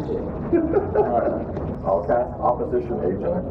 Alright. I'll cast Opposition Agent.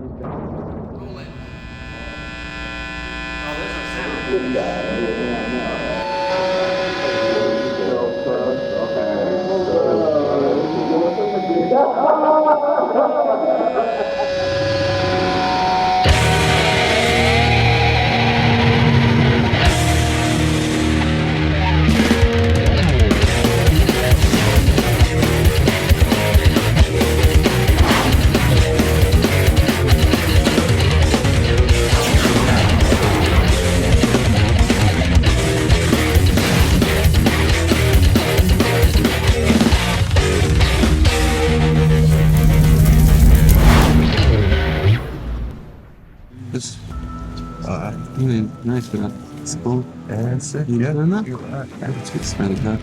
Nice for that. It's cool. And sick. You doing that? Yeah. It's smelling that.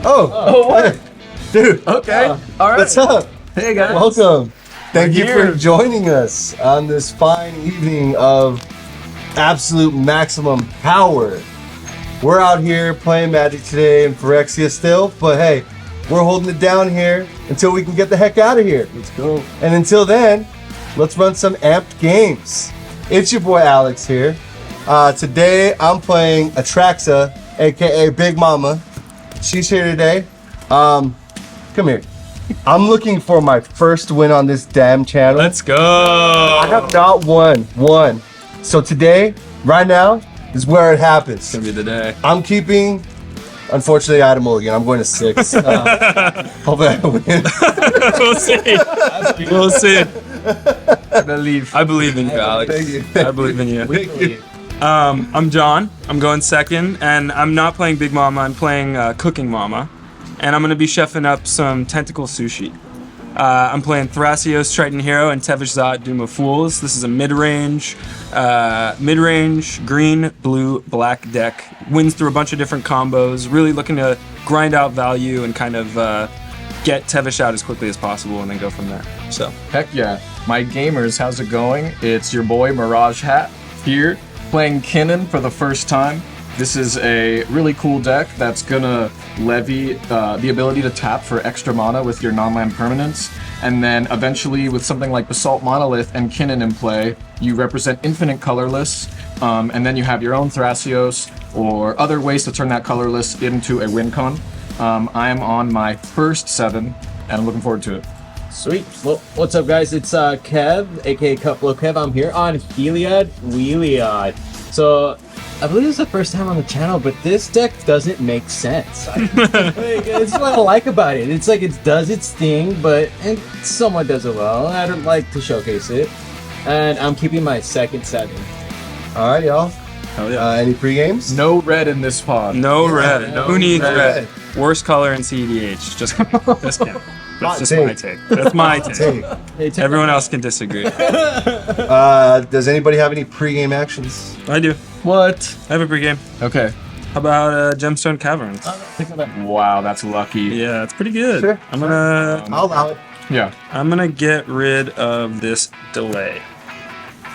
Oh, what? Dude. Okay. All right. What's up? Hey guys. Welcome. Thank you here. for joining us on this fine evening of absolute maximum power. We're out here playing Magic today in Phyrexia still, but hey, we're holding it down here until we can get the heck out of here. Let's go. And until then, let's run some amped games. It's your boy Alex here. Today I'm playing Atraxa, aka Big Mama. She's here today. Come here. I'm looking for my first win on this damn channel. Let's go. I have not won. So today, right now, is where it happens. It's gonna be the day. I'm keeping, unfortunately, I had a mulligan. I'm going to 6. Hopefully I win. We'll see. We'll see. I believe in you, Alex. Thank you. I believe in you. Thank you. I'm John. I'm going second, and I'm not playing Big Mama. I'm playing Cooking Mama, and I'm gonna be chefing up some tentacle sushi. I'm playing Thrasios, Triton Hero, and Tevesh Zot, Doom of Fools. This is a mid-range green, blue, black deck. Wins through a bunch of different combos. Really looking to grind out value and kind of get Tevesh out as quickly as possible, and then go from there. So. Heck yeah. My gamers, how's it going? It's your boy Mirage Hat here, playing Kinnan for the first time. This is a really cool deck that's gonna levy the ability to tap for extra mana with your non-land permanents, and then eventually with something like Basalt Monolith and Kinnan in play, you represent infinite colorless, and then you have your own Thrasios or other ways to turn that colorless into a win con. I am on my first 7, and I'm looking forward to it. Sweet. Well, what's up, guys? It's Kev, aka Cuplo Kev. I'm here on Heliod Wheeliod. So, I believe it's the first time on the channel, but this deck doesn't make sense. It's what I like about it. It's like it does its thing, but it somewhat does it well. I don't like to showcase it. And I'm keeping my second 7. All right, y'all. Hell yeah. Any pre-games? No red in this pod. No red. no Who needs red. red? Worst color in cEDH. Just kidding. That's just take. my take. That's my take. Hey, Everyone else can disagree. does anybody have any pre-game actions? I do. What? I have a pregame. Okay. How about Gemstone Caverns? Wow, that's lucky. Yeah, it's pretty good. Sure. I'm gonna I'll allow it. Yeah. get rid of this delay.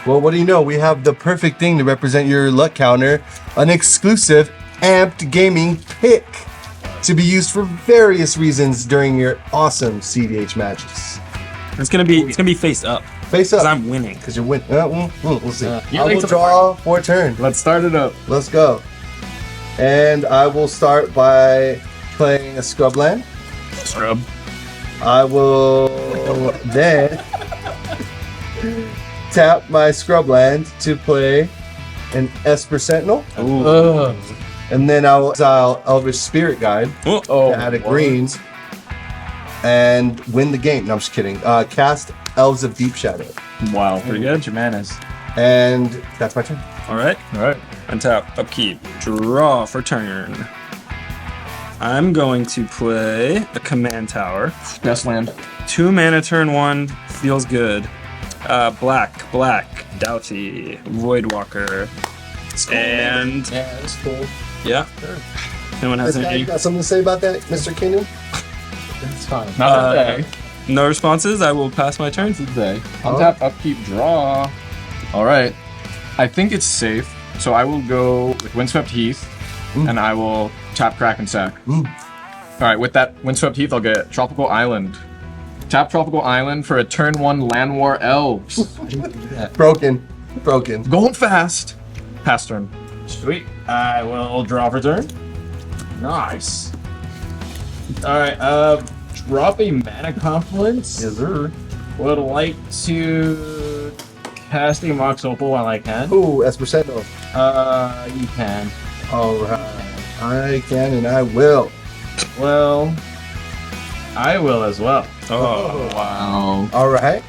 Well, what do you know? We have the perfect thing to represent your luck counter, an exclusive amped gaming pick to be used for various reasons during your awesome cEDH matches. It's gonna be face up Face because up, I'm winning. because you're winning. We'll see. you're I late will to the draw for a turn. Let's start it up. Let's go. And I will start by playing a scrubland. Scrub. I will then tap my scrubland to play an Esper Sentinel. Ooh. And then I will exile Elvish Spirit Guide Oh. to add a green and win the game. No, I'm just kidding. Cast Elves of Deep Shadow. Wow. Pretty good. Jamanis. And that's my turn. All right. All right. Untap. Upkeep. Draw for turn. I'm going to play a command tower. Best land. 2 mana turn 1. Feels good. Black. Doughty. Voidwalker. And Yeah, that's cool. yeah. Anyone has You anything? got something to say about that, Mr. Kinnan? It's fine. Not today. No responses. I will pass my turn. Today. Untap, upkeep, draw. All right. I think it's safe, so I will go with Windswept Heath, and I will tap, crack, and sack. Alright, with that Windswept Heath, I'll get Tropical Island. Tap Tropical Island for a turn 1 Land War Elves. Broken. Going fast. Pass turn. Sweet. I will draw for turn. Nice. Alright, drop a mana confluence. Yes, sir. Would like to cast a Mox Opal while I can. Ooh, Esposito. You can. Alright. I can and I will. Well, I will as well. Oh, Wow. Alright.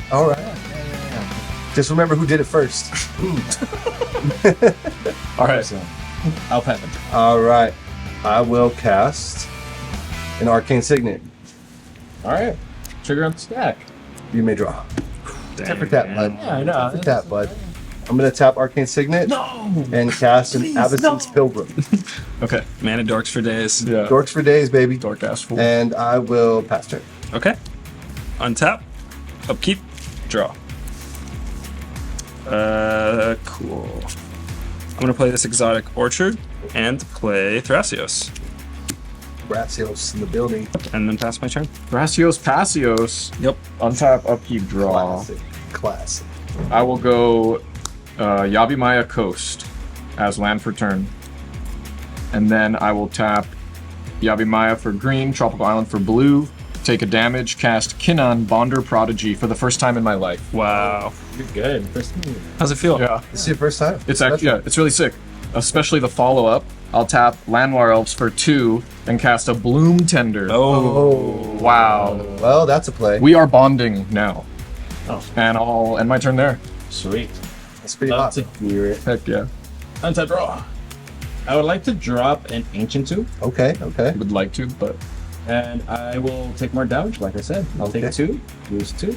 Just remember who did it first. Alright. So, I'll pet them. Alright. I will cast an Arcane Signet. Alright. Trigger on the stack. You may draw. Tap for tap, bud. Yeah, I know. Tap for tap, bud. I'm gonna tap Arcane Signet and cast an Abyss's Pilgrim. Okay. mana dorks for days. Yeah. Dorks for days, baby. Dork ass fool. And I will pass turn. Okay. Untap. Upkeep. Draw. Cool. I'm gonna play this Exotic Orchard and play Thrasios. Thrasios in the building. And then pass my turn. Thrasios Pasios. Yep. Untap, upkeep, draw. Classic. I will go Yabimaya Coast as land for turn. And then I will tap Yabimaya for green, Tropical Island for blue, take a damage, cast Kinnan, Bonder Prodigy for the first time in my life. Wow. You're good. First move. How's it feel? Yeah. This is your first time? It's actually, yeah, it's really sick. Especially the follow-up. I'll tap Landwar Elves for 2 and cast a Bloom Tender. Oh. Wow. Well, that's a play. We are bonding now. Oh. And I'll end my turn there. Sweet. That's pretty Love hot. to hear it. Heck yeah. Untap draw. I would like to drop an Ancient 2, Okay. Would like to, but and I will take more damage, like I said. I'll Okay. take 2, lose 2.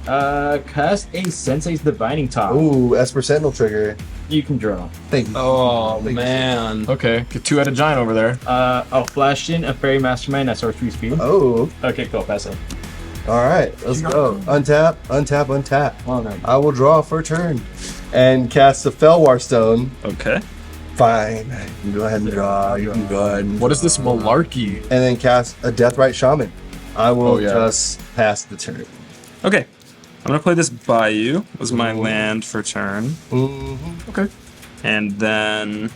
Cast a Sensei's Divining Top. Ooh, Esper Sentinel trigger. You can draw. Thank you. Oh, Thank you. man. okay. Get 2-headed giant over there. I'll flash in a Fairy Mastermind at sorcery speed. Oh, Okay, cool. Pass it. all right. Let's go. Untap, untap, untap. Well done. I will draw for a turn and cast the Felwar Stone. Okay. Fine. You can go ahead and draw. You can go ahead and What is this malarkey? and then cast a Deathrite Shaman. I will Oh, yeah. just pass the turn. Okay. I'm gonna play this Bayou as my land for turn. Mm-hmm. Okay. And then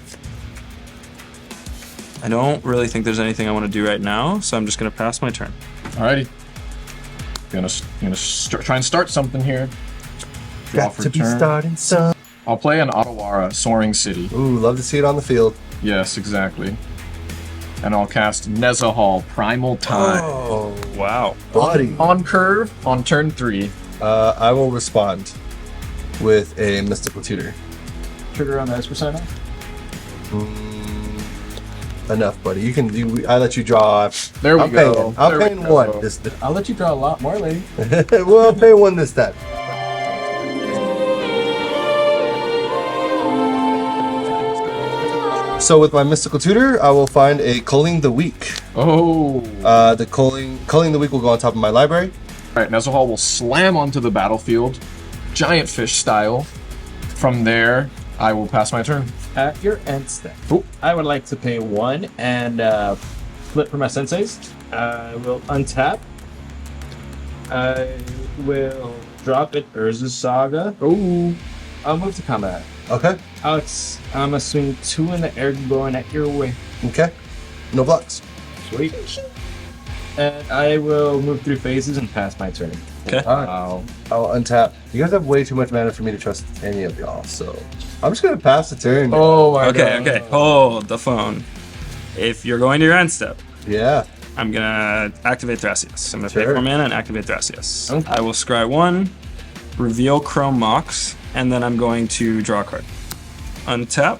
I don't really think there's anything I want to do right now, so I'm just gonna pass my turn. Alrighty. Gonna try and start something here. Draw Got for to be turn. starting some. I'll play an Ottawara, Soaring City. Ooh, love to see it on the field. Yes, exactly. And I'll cast Nezahal, Primal Tide. Oh, Wow. buddy. On curve, on turn 3. I will respond with a Mystical Tutor. Trigger on the Esper Sign. Enough, buddy. You can. I let you draw. There we I'm go. Paying, I'm There we paying go. one. This. I'll let you draw a lot more, lady. Well, I'll pay one this time. So with my Mystical Tutor, I will find a Culling the Weak. Oh. The Culling the Weak will go on top of my library. Alright, Nezahal will slam onto the battlefield, giant fish style. From there, I will pass my turn. At your end step, Ooh. I would like to pay 1 and flip for my senseis. I will untap. I will drop it Urza's Saga. Oh. I'll move to combat. Okay. Alex, I'm gonna swing 2 in the air going at your way. Okay. No blocks. Sweet. And I will move through phases and pass my turn. Okay. All right. Wow. I'll untap. You guys have way too much mana for me to trust any of y'all, so I'm just gonna pass the turn. Oh my Okay, okay. Hold the phone. If you're going to your end step, Yeah. I'm gonna activate Thrasios. I'm gonna pay Sure. 4 mana and activate Thrasios. Okay. I will scry 1, reveal Chrome Mox, and then I'm going to draw a card. Untap.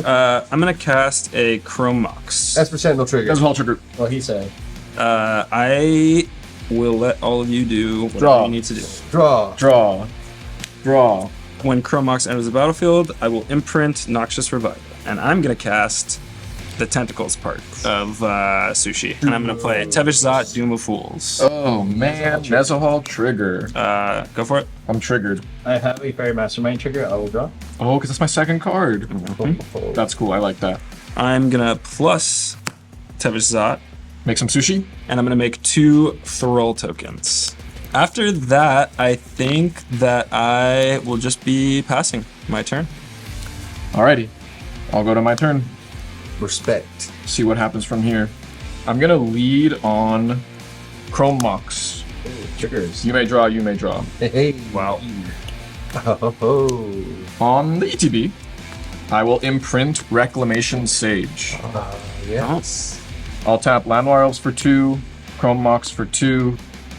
I'm gonna cast a Chrome Mox. Esper Sentinel trigger. Nezahal trigger. What he said. I will let all of you do whatever Draw. you need to do. Draw. Draw. When Chrome Mox enters the battlefield, I will imprint Noxious Revival, and I'm gonna cast the tentacles part of Sushi, and I'm gonna play Tevesh Zot, Doom of Fools. Oh man, Nezahal trigger. Go for it. I'm triggered. I have a Fairy Mastermind trigger. I will draw. Oh, because that's my second card. That's cool. I like that. I'm gonna plus Tevesh Zot Make some sushi. and I'm gonna make 2 Thrall tokens. After that, I think that I will just be passing my turn. Alrighty. I'll go to my turn. Respect. See what happens from here. I'm gonna lead on Chrome Mox. Triggers. You may draw, you may draw. Hey. Wow. Oh. On the ETB, I will imprint Reclamation Sage. Yes. I'll tap Landwire Elves for 2, Chrome Mox for 2,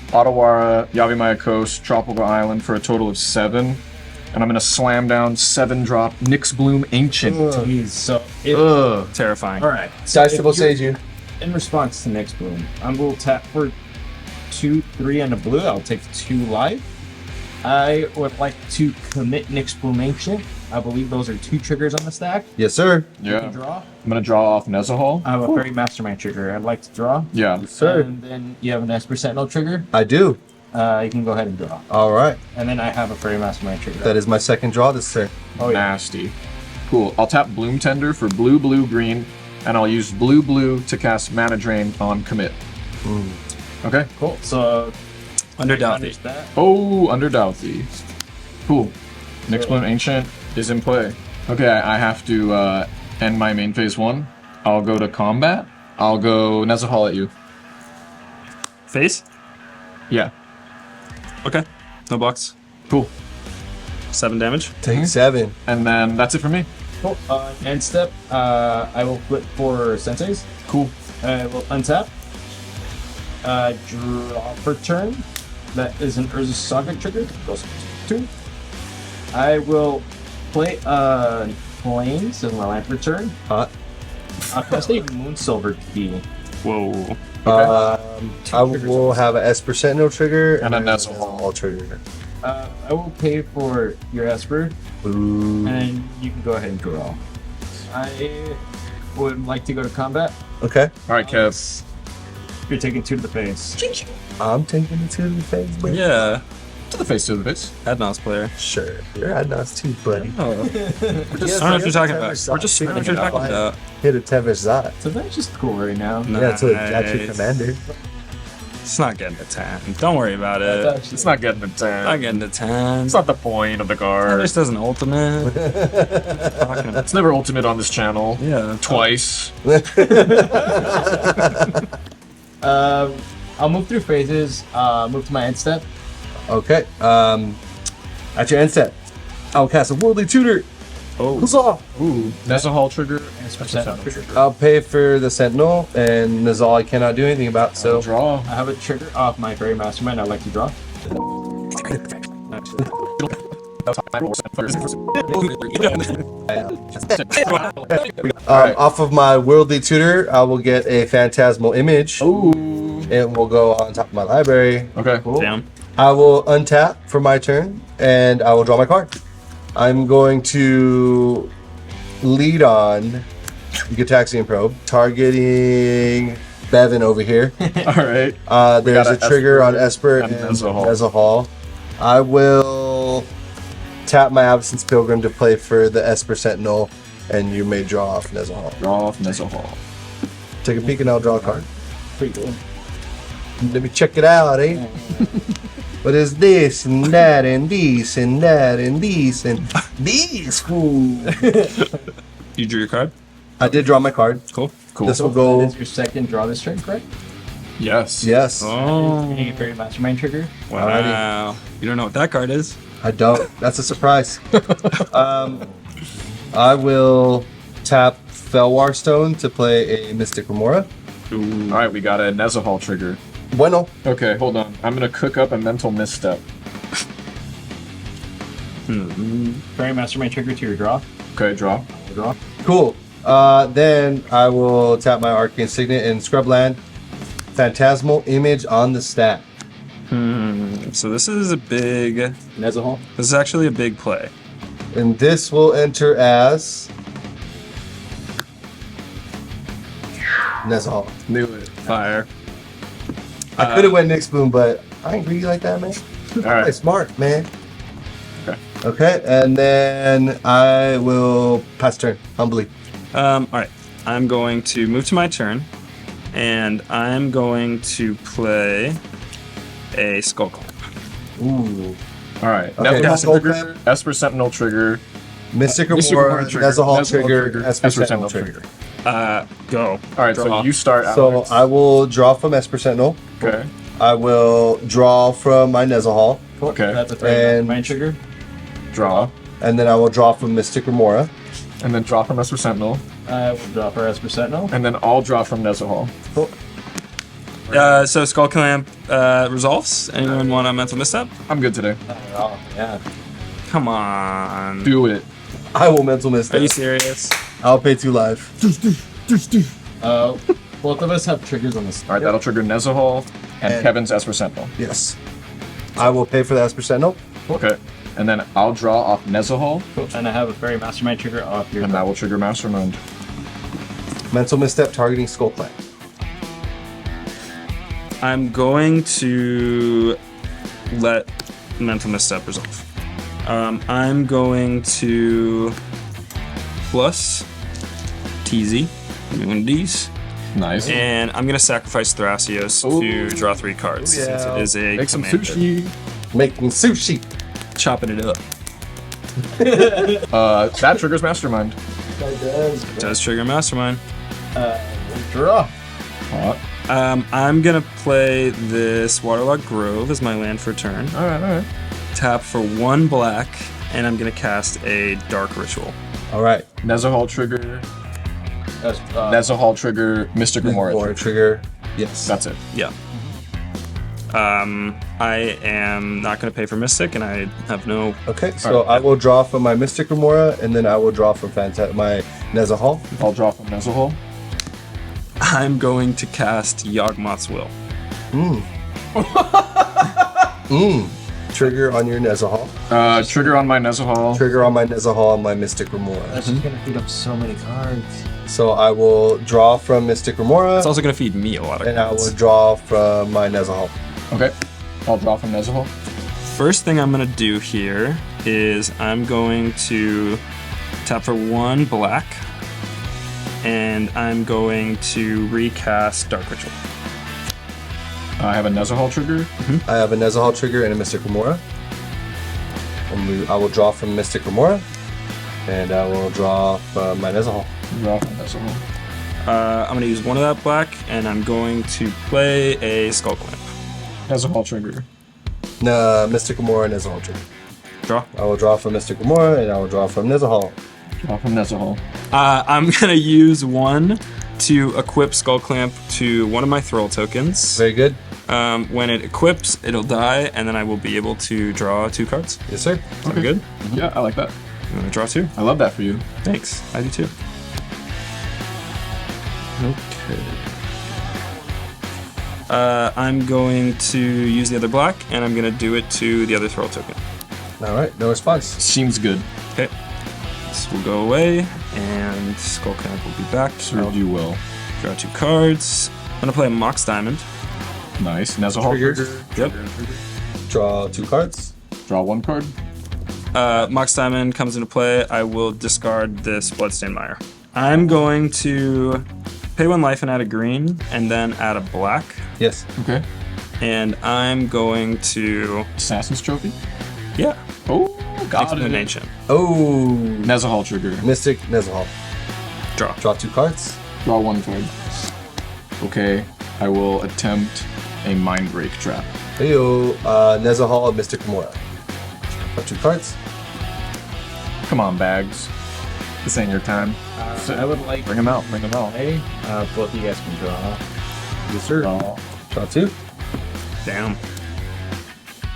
Otawara, Yavimaya Coast, Tropical Island for a total of 7. And I'm gonna slam down 7-drop Nyx Bloom Ancient. Jeez, so if, Ugh. Terrifying. all right. Size If triple you're- sage you. In response to next boom, I will tap for 2, 3, and a blue. I'll take 2 life. I would like to commit Nyx Bloom Ancient. I believe those are 2 triggers on the stack. Yes, sir. You Yeah. can draw. I'm gonna draw off Nezahal. I have a Fairy Mastermind trigger. I'd like to draw. Yeah. Sir. And then you have an Esper Sentinel trigger. I do. You can go ahead and draw. All right. And then I have a Fairy Mastermind trigger. That is my second draw this turn. Oh, yeah. Nasty. Cool. I'll tap Bloom Tender for blue, blue, green, and I'll use blue, blue to cast Mana Drain on commit. Okay. Cool. So, Under punish Douthy. that. Oh, under Douthy. Cool. Nyx Bloom Ancient is in play. Okay, I have to end my main phase 1. I'll go to combat. I'll go Nezahal at you. Face? Yeah. Okay. No blocks. Cool. 7 damage. Take 7. And then that's it for me. Cool. End step, I will flip for Senseis. Cool. I will untap. Draw for turn. That is an Urza Saga trigger. Goes to 2. I will play Plains as my land return. Hot. I'll cast a Moonsilver Key. Whoa. I will have an Esper Sentinel trigger And a a Nezahal. Nezahal trigger. I will pay for your Esper, Ooh. and you can go ahead and draw. I would like to go to combat. Okay. All right, Kev. You're taking 2 to the face. I'm taking it to the face, buddy. Yeah. To the face, to the face. Adnos player. Sure. You're at us too, buddy. Oh. I don't know what you're talking about. We're just I don't know what you're talking about. Hit a Tevesh Zot. So that's just cool right now. Yeah, it's actually Nice. commander. It's not getting a 10. Don't worry about it. That's actually- It's not getting a 10. Not getting a 10. It's not the point of the It card. just does an ultimate. Talking about- It's never ultimate on this channel. Yeah. Twice. I'll move through phases. Move to my end step. Okay. At your end step, I'll cast a Worldly Tutor. Oh. Huzzah! Ooh. Nezahal trigger. Trigger. I'll pay for the Sentinel, and Nazal I cannot do anything about, so. Draw. I have a trigger off my Fairy Mastermind. I'd like to draw. Off of my Worldly Tutor, I will get a Phantasmal Image. Ooh. It will go on top of my library. Okay. Damn. I will untap for my turn, and I will draw my card. I'm going to lead on Gataxian Probe, targeting Bevan over here. All right. There's got a a trigger Esper on Esper and and Nezahal. Nezahal. I will tap my Absence Pilgrim to play for the Esper Sentinel, and you may draw off Nezahal. Draw off Nezahal. Take a peek and I'll draw a card. Pretty good. Let me check it out, eh? What is this and that and this and that and this and this? Ooh. You drew your card? I did draw my card. Cool. Cool. This will That go. is your second draw this turn, correct? Yes. Yes, Oh. Any Fairy Mastermind trigger? Wow. You don't know what that card is? I don't. That's a surprise. I will tap Felwar Stone to play a Mystic Remora. All right, we got a Nezahal trigger. Bueno. Okay, hold on. I'm gonna cook up a mental misstep. Fairy Mastermind trigger to your draw. Okay, draw. Draw. Cool. Then I will tap my Arcane Signet in Scrubland. Phantasmal Image on the stack. So this is a big. Nezahal. This is actually a big play. And this will enter as Nezahal. Knew it. Fire. I could have went Nyx Boom, but I ain't greedy like that, man. All Hey, right. smart, man. Okay. Okay, and then I will pass turn, humbly. All right. I'm going to move to my turn, And I'm going to play a Skull Clamp. Ooh. All right. Okay, Nesahol Skull trigger, Esper Sentinel trigger, Mystic Mystic Remora, Remora trigger, Nezahal Nezahal trigger, trigger, Esper Esper Sentinel Sentinel trigger. Go. All right, Draw. so you start. So Alex. I will draw from Esper Sentinel. Okay. I will draw from my Nezahal. Okay. That's a And- main trigger. Draw, And then I will draw from Mystic Remora. and then draw from Esper Sentinel, I will drop our Esper Sentinel. and then I'll draw from Nezahal. So Skull Clamp resolves. Anyone want a mental misstep? I'm good today. Oh, yeah. Come on. Do it. I will mental miss Are you that. serious? I'll pay 2 life. Both of us have triggers on this. All right, that'll trigger Nezahal and And- Kevin's Esper Sentinel. Yes. I will pay for the Esper Sentinel. Okay. And then I'll draw off Nezahal, And I have a Fairy Mastermind trigger off your. and that will trigger Mastermind. Mental misstep targeting Skull Clamp. I'm going to let mental misstep resolve. I'm going to plus TZ, give me one of these, Nice. and I'm gonna sacrifice Thrasios Ooh. to draw 3 cards. Ooh, yeah. Since it is a Make some commander. sushi. Making sushi. Chopping it up. That triggers Mastermind. Does trigger Mastermind. Draw. Hot. I'm gonna play this Waterlogged Grove as my land for turn. All right. Tap for 1 black, and I'm gonna cast a Dark Ritual. All right. Nezahal trigger. That's, Nezahal trigger. Mystic Remora. More trigger. Yes. That's it. Yeah. I am not gonna pay for Mystic, and I have no. Okay, so I will draw from my Mystic Remora, and then I will draw from my Nezahal. I'll draw from Nezahal. I'm going to cast Yawgmoth's Will. Trigger on your Nezahal. Trigger on my Nezahal. Trigger on my Nezahal and my Mystic Remora. That's just gonna feed up so many cards. So I will draw from Mystic Remora, It's also gonna feed me a lot of and I will cards. draw from my Nezahal. Okay. I'll draw from Nezahal. First thing I'm gonna do here is I'm going to tap for 1 black, and I'm going to recast Dark Ritual. I have a Nezahal trigger. I have a Nezahal trigger and a Mystic Remora. And I will draw from Mystic Remora, and I will draw from my Nezahal. Draw from Nezahal. I'm gonna use 1 of that black, and I'm going to play a Skull Clamp. Nezahal trigger. Mystic Remora and Nezahal trigger. Draw. I will draw from Mystic Remora, and I will draw from Nezahal. Draw from Nezahal. I'm gonna use 1 to equip Skull Clamp to one of my Thrall tokens. Very good. When it equips, it'll die, and then I will be able to draw 2 cards. Yes, sir. Sound good? Yeah, I like that. You wanna draw 2? I love that for you. Thanks. I do too. Okay. I'm going to use the other black, and I'm gonna do it to the other Thrall token. All right, no response. Seems good. Okay. This will go away, and Skull Clamp will be back. Served you well. Draw 2 cards. I'm gonna play a Mox Diamond. Nice. Nezahal Trigger. trigger. Yep. Draw 2 cards. Draw 1 card. Mox Diamond comes into play. I will discard this Bloodstained Mire. I'm going to pay 1 life and add a green, and then add a black. Yes. Okay. And I'm going to, Assassin's trophy. yeah, Oh, got an it. ancient. Oh, Nezahal trigger. Mystic Nezahal. Draw. Draw 2 cards. Draw 1 card. Okay. I will attempt a Mind Break trap. Heyo, Nezahal, Mystic Remora. Draw 2 cards. Come on, Bags. This ain't your time. I would like. Bring him out. Bring him out. Hey, both of you guys can draw. Yes, sir. Draw. Draw 2. Damn.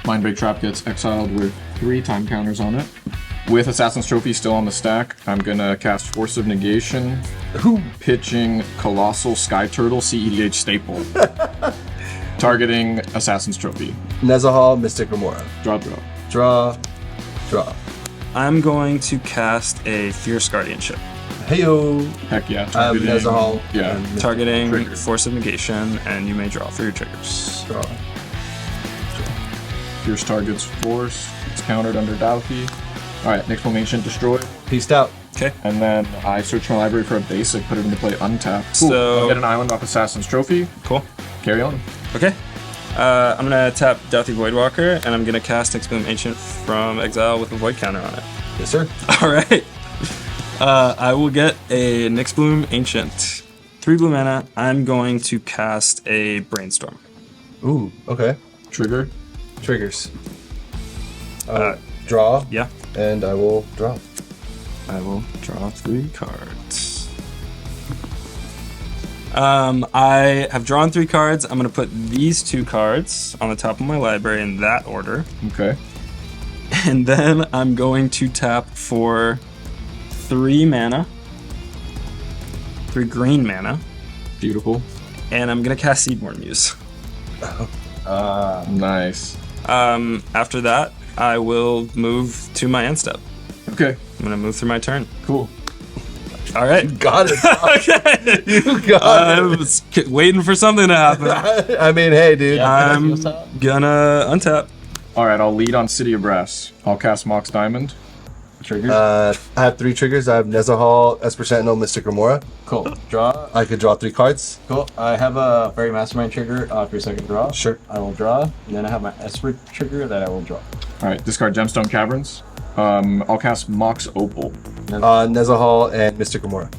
Mind Break Trap gets exiled with 3 time counters on it. With Assassin's Trophy still on the stack, I'm gonna cast Force of Negation, pitching Colossal Sky Turtle cEDH staple. Targeting Assassin's Trophy. Nezahal, Mystic Remora. Draw, draw. Draw. Draw. I'm going to cast a Fierce Guardianship, Heyo. Heck yeah. I have targeting- Nezahal. Yeah. and Mystic targeting Trigger. Force of Negation, and you may draw for your triggers. Draw. Fierce targets Force. It's countered under Dauthi. Alright, next one, Ancient Destroy. Peaced out. Okay. And then I search my library for a basic, put it into play untapped. Cool. So- I'll get an island off Assassin's Trophy. Cool. Carry on. Okay. I'm gonna tap Doughty Voidwalker, and I'm gonna cast Explode Ancient from exile with a void counter on it. Yes, sir. All right. I will get a Nyxbloom Ancient. 3 blue mana. I'm going to cast a Brainstorm. Ooh, okay. Trigger. Triggers. Draw. Yeah. And I will draw. I will draw 3 cards. I have drawn 3 cards. I'm going to put these 2 cards on the top of my library in that order. Okay. And then I'm going to tap for 3 mana. 3 green mana. Beautiful. And I'm going to cast Seedborn Muse. Nice. After that, I will move to my end step. Okay. I'm going to move through my turn. Cool. All right. Got it. Okay. You got I it. was waiting for something to happen. I mean, hey, dude. I'm gonna untap. All right. I'll lead on City of Brass. I'll cast Mox Diamond. Triggers. I have 3 triggers. I have Nezahal, Esper Sentinel, Mystic Remora. Cool. Draw. I could draw 3 cards. Cool. I have a Fairy Mastermind trigger off your second draw. Sure. I will draw. And then I have my Esper trigger that I will draw. All right. Discard Gemstone Caverns. I'll cast Mox Opal. Nezahal and Mystic Remora.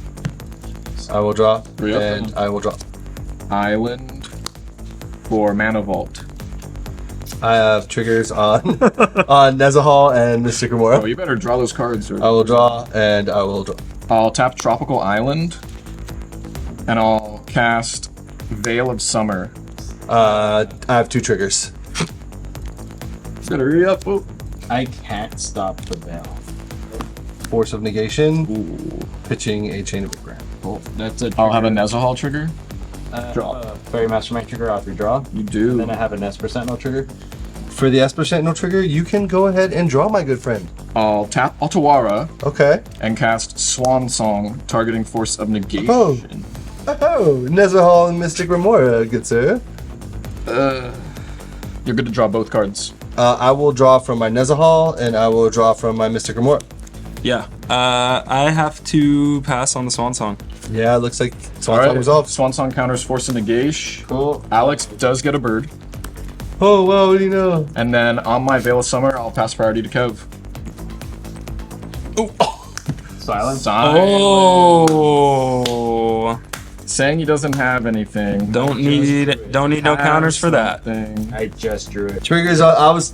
I will draw. 3 up. And I will draw. Island for Mana Vault. I have triggers on on Nezahal and Mystic Oh, Remora. you better draw those cards. Or I will draw and I will draw. I'll tap Tropical Island, and I'll cast Veil of Summer. I have 2 triggers. Better hurry up. Oh. I can't stop the veil. Force of Negation. Pitching a Chain of Regret. Cool. That's a. I'll have a Nezahal trigger. draw. Fairy Mastermind trigger off your draw. You do. And then I have an Esper Sentinel trigger. For the Esper Sentinel trigger, you can go ahead and draw, my good friend. I'll tap Otawara Okay. and cast Swan Song, targeting Force of Negation. Oh. Oh, Nezahal and Mystic Remora, good sir. You're good to draw both cards. I will draw from my Nezahal, and I will draw from my Mystic Remora. Yeah. I have to pass on the Swan Song. Yeah, it looks like Swan All Song resolved. Swan Song counters Force of Negation. Cool. Alex does get a bird. Oh, wow, what do you know? And then on my Veil of Summer, I'll pass priority to Kev. Silence. Oh. Saying he doesn't have anything. Don't need no counters for that. Thing. I just drew it. Triggers, I was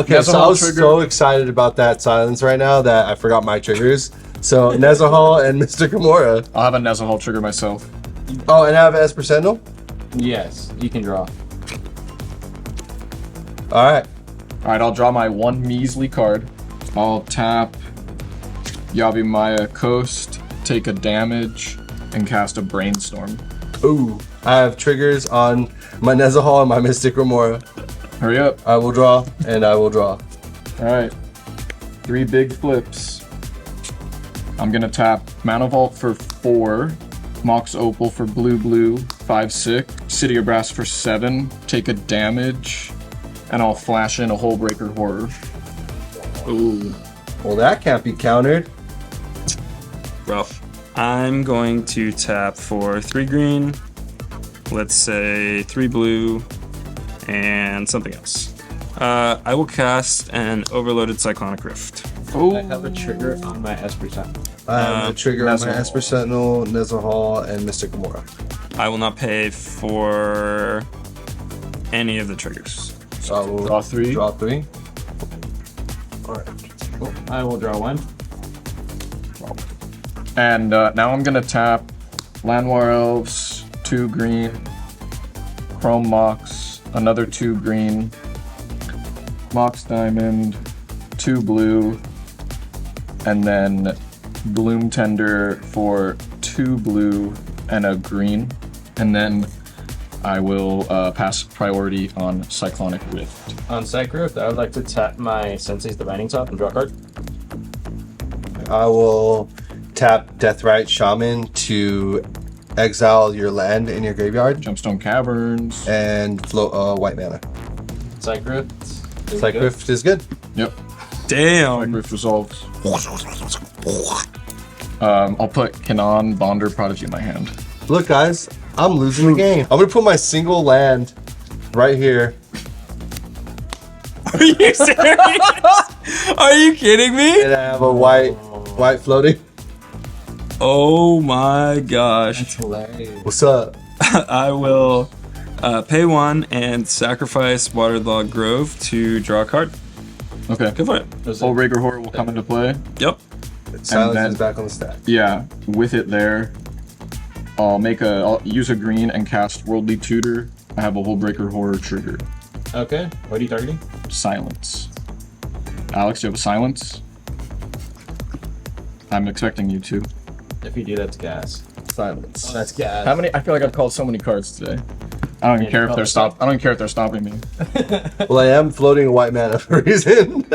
Trigger. so excited about that silence right now that I forgot my triggers. So Nezahal and Mystic Remora. I'll have a Nezahal trigger myself. Oh, and I have Esper Sentinel? Yes, you can draw. Alright. Alright, I'll draw my one measly card. I'll tap Yavimaya Coast, take a damage, and cast a Brainstorm. Ooh. I have triggers on my Nezahal and my Mystic Remora. Hurry up. I will draw, and I will draw. Alright. 3 big flips. I'm gonna tap Mana Vault for 4, Mox Opal for blue, 5/6, City of Brass for 7, take a damage, and I'll flash in a Hullbreaker Horror. Ooh. Well, that can't be countered. Rough. I'm going to tap for 3 green, let's say 3 blue, and something else. I will cast an Overloaded Cyclonic Rift. I have a trigger on my Esper Sentinel. I have a trigger on my Nezahal. Esper Sentinel, Nezahal, and Mystic Remora. I will not pay for any of the triggers. So I will Draw 3. Draw 3. Alright. Cool. I will draw 1. And now I'm gonna tap Llanowar Elves, 2 green, Chrome Mox, another 2 green, Mox Diamond, 2 blue, and then Bloom Tender for 2 blue and a green. And then I will pass priority on Cyclonic Rift. On Psych Rift, I would like to tap my Sensei's Divining Top and draw a card. I will tap Deathrite Shaman to exile your land in your graveyard Gemstone Caverns. and float white mana. Psych Rift. is Psych good. Rift is good. Yep. Damn. Rift resolves. I'll put Kinnan, Bonder, Prodigy in my hand. Look, guys, I'm losing the game. I'm gonna put my single land right here. Are you serious? Are you kidding me? And I have a white floating. Oh my gosh. That's hilarious. What's up? I will pay 1 and sacrifice Waterlogged Grove to draw a card. Okay. Go for it. Old Rager Horror will come into play. Yep. Silence then- is back on the stack. Yeah, with it there, I'll use a green and cast Worldly Tutor. I have a Hullbreaker Horror trigger. Okay. What are you targeting? Silence. Alex, do you have a silence? I'm expecting you to. If you do, that's gas. Silence. Oh, that's gas. How many? I feel like I've called so many cards today. I don't even care if they're I don't even care if they're stopping me. Well, I am floating a white mana for a reason.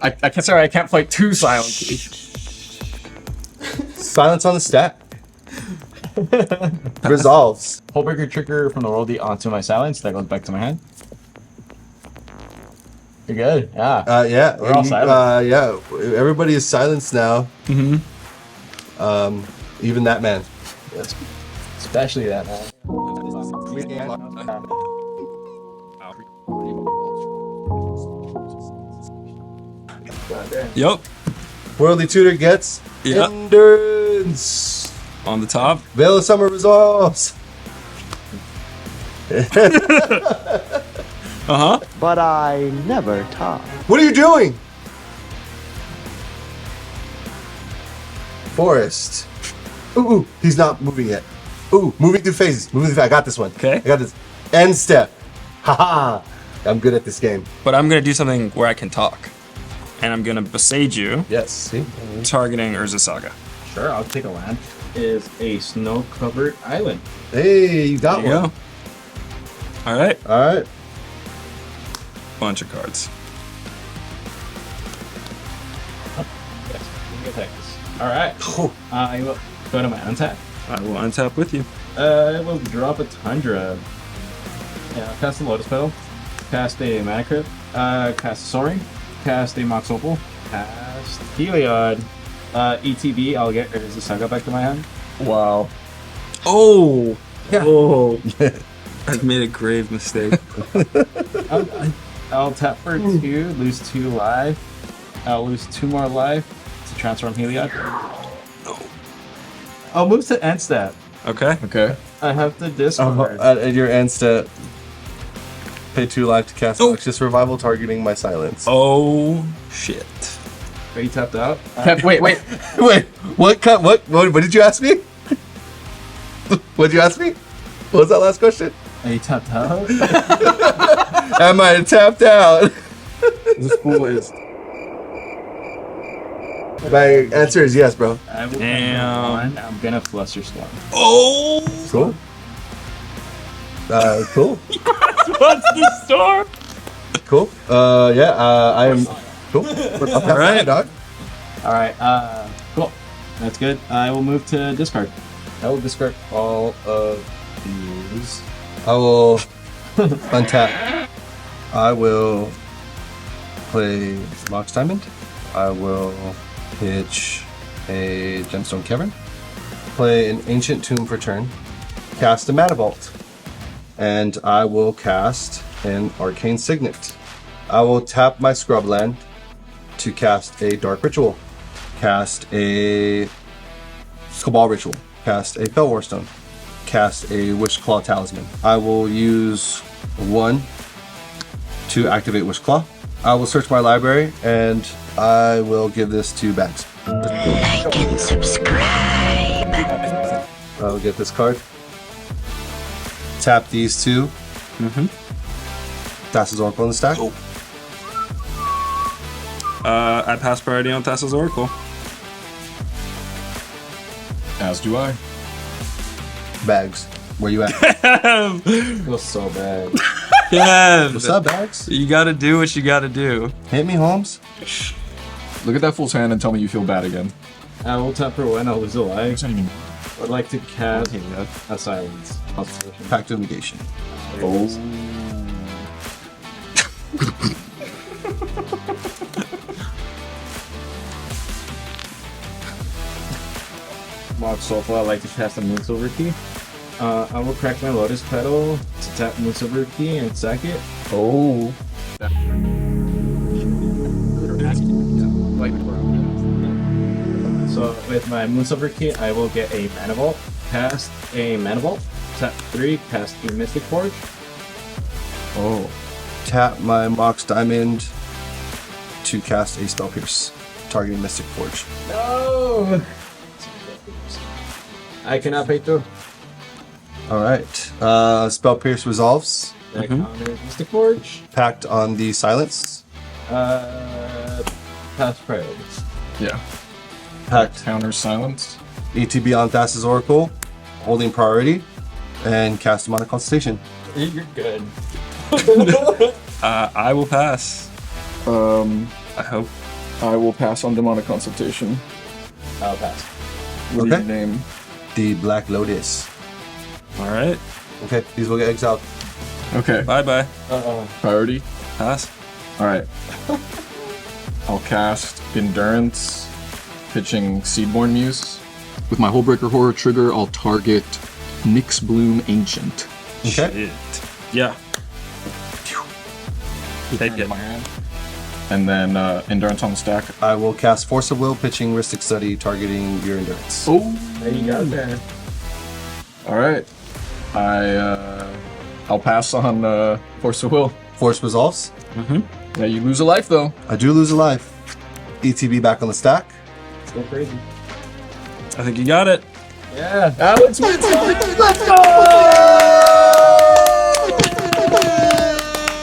I can't. Sorry, I can't play 2 silences. Silence on the stack. Resolves. Hullbreaker trigger from the worldly onto my silence. That goes back to my hand. You're good. Yeah. Yeah. We're all silent. Yeah. Everybody is silenced now. Mm-hmm. Even that man. Yes. Especially that man. Yep. Worldly Tutor gets Yep. Endurance. On the top. Veil of Summer resolves. Uh-huh. But I never talk. What are you doing? Forest. Ooh, he's not moving yet. Ooh, moving through phases. Moving through phases. I got this one. Okay. I got this. End step. Haha. I'm good at this game. But I'm gonna do something where I can talk. And I'm gonna besage you, Yes. See? targeting Urza Saga. Sure, I'll take a land. Is a snow-covered island. Hey, you got There you one. go. Alright. All right. Bunch of cards. Yes, you can take this. All right. I will go to my untap. I will untap with you. I will drop a Tundra. Yeah, cast a Lotus Petal. Cast a Mana Crypt. Cast Soaring. Cast a Mox Opal. Cast Heliod. ETB, I'll get Urza Saga back to my hand. Wow. Oh! Yeah. Oh! I've made a grave mistake. I'll tap for 2, lose 2 life. I'll lose 2 more life to transform Heliod. I'll move to end step. Okay. Okay. I have to discard. At your end step, pay 2 life to cast Noxious Revival, targeting my silence. Oh, shit. Are you tapped out? Wait. Wait, what did you ask me? What did you ask me? What was that last question? Are you tapped out? Am I tapped out? This fool is. My answer is yes, bro. I will Damn. one. I'm gonna Flusterstorm. Oh! Cool. Cool. What's the storm? Cool. Yeah, I am cool. All right. dog. All right. Cool. That's good. I will move to discard. I will discard all of these. I will untap. I will play Mox Diamond. I will pitch a Gemstone Cavern. Play an Ancient Tomb for turn. Cast a Mana Vault. And I will cast an Arcane Signet. I will tap my Scrubland to cast a Dark Ritual. Cast a Cabal Ritual. Cast a Fell Warstone. Cast a Wishclaw Talisman. I will use 1 to activate Wishclaw. I will search my library and I will give this to Bags. Like and subscribe. I will get this card. Tap these 2. Thassa's Oracle in the stack. I pass priority on Thassa's Oracle. As do I. Bags. Where you at? Feels so bad. Kev! What's up, Bags? You gotta do what you gotta do. Hit me, Holmes. Look at that fool's hand and tell me you feel bad again. I will tap for 1. I'll lose a life. What's that even? I'd like to cast a silence. Concentration. Pact of Negation. Oh. Soulful, I like to cast a Moon Silver Key. I will crack my Lotus Petal to tap Moon Silver Key and sack it. Oh. So with my Moon Silver Key, I will get a Mana Vault, cast a Mana Vault, tap 3, cast your Mystic Forge. Oh. Tap my Mox Diamond to cast a Spell Pierce, targeting Mystic Forge. No! I cannot pay through. Alright. Spell Pierce resolves. That counters Mystic Forge. Pact on the Silence. Pass priority. Yeah. Pact Counter silence. ETB on Thassa's Oracle, holding priority, and cast him on a Consultation. You're good. I will pass. I hope. I will pass on demonic consultation. I'll pass. What is Okay. your name? The Black Lotus. All right. Okay, these will get exiled. Okay. Bye bye. Priority. Pass. All right. I'll cast Endurance, pitching Seedborn Muse. With my Hullbreaker Horror trigger, I'll target Nyx Bloom Ancient. Okay. Shit. Yeah. Take it. And then Endurance on the stack. I will cast Force of Will, pitching Rhystic Study, targeting your Endurance. Oh. There you go, there. All right. I'll pass on Force of Will. Force resolves. Yeah, you lose a life though. I do lose a life. ETB back on the stack. Let's go crazy. I think you got it. Yeah. Alex wins. Let's go!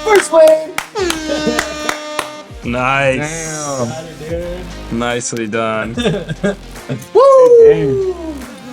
First win! Nice. Damn. Nicely done. Woo!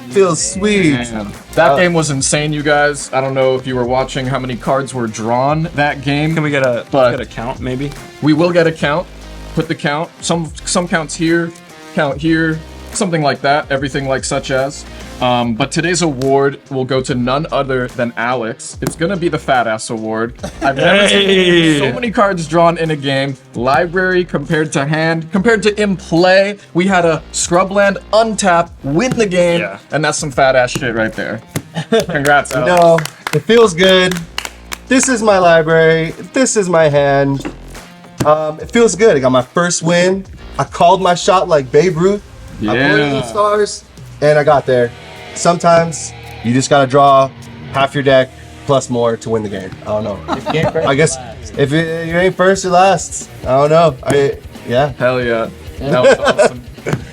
Feels sweet. Damn. That game was insane, you guys. I don't know if you were watching how many cards were drawn that game. Can we get a count maybe? We will get a count. Put the count. Some counts here, count here, something like that. Everything like such as. But today's award will go to none other than Alex. It's gonna be the Fat Ass Award. I've never seen so many cards drawn in a game. Library compared to hand, compared to in play. We had a Scrubland untap, win the game, Yeah. and that's some fat ass shit right there. Congrats, Alex. No, it feels good. This is my library. This is my hand. It feels good. I got my first win. I called my shot like Babe Ruth. I put in the stars, and I got there. Sometimes you just gotta draw half your deck plus more to win the game. I don't know. I guess if you ain't first, you're last. I don't know. Yeah. Hell yeah. That was awesome.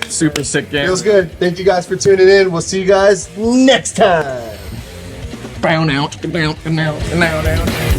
Super sick game. Feels good. Thank you guys for tuning in. We'll see you guys next time. Brown out, down, down, down, down.